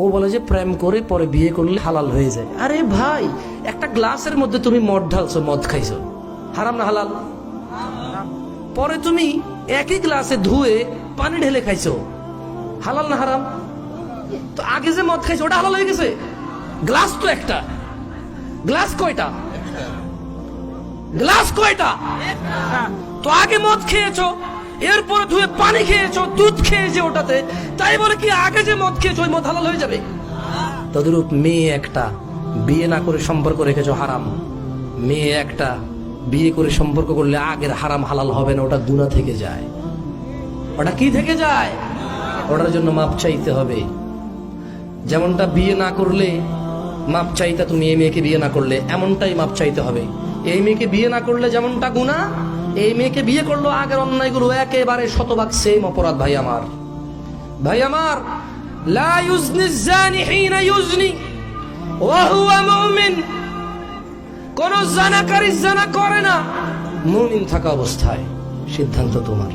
ও বলে যে প্রেম করে পরে বিয়ে করলে হালাল হয়ে যায়। আরে ভাই, একটা গ্লাসের মধ্যে তুমি মদ ঢালছো, মদ খাইছো, হারাম না হালাল? পরে তুমি একই গ্লাসে ধুয়ে পানি ঢেলে খাইছো, হালাল না হারাম? তো আগে যে মদ খাইছো ওটা হালাল হয়ে গেছে? গ্লাস তো একটা, গ্লাস কয়টা? গ্লাস কয়টা? তো আগে মদ খেয়েছো, এরপরে ধুয়ে পানি খেয়েছো, দুধ খেয়েছে ওটাতে, তাই বলে কি আগে যে মদ খেয়েছো ওই মদ হালাল হয়ে যাবে? তদরূপ মেয়ে একটা বিয়ে না করে সম্পর্ক রেখেছো, হারাম। মেয়ে একটা বিয়ে করে সম্পর্ক করলে আগের হারাম হালাল হবে না, ওটা গুনাহ থেকে যায়। ওটা কি থেকে যায়? ওটার জন্য মাপ চাইতে হবে। যেমনটা বিয়ে না করলে মাপ চাইতে, তুমি এই মেয়েকে বিয়ে না করলে এমনটাই মাপ চাইতে হবে। এই মেয়েকে বিয়ে না করলে যেমনটা গুনাহ, এই মেয়েকে বিয়ে করলো আগের অন্যায়গুলো একেবারে শতভাগ সেম অপরাধ। ভাই আমার, ভাই আমার, লা ইউজনি জানি হিনা ইউজনি ওয়া হুয়া মুমিন। কোন জানাকারী জানা করে না মুমিন থাকা অবস্থায়। সিদ্ধান্ত তোমার।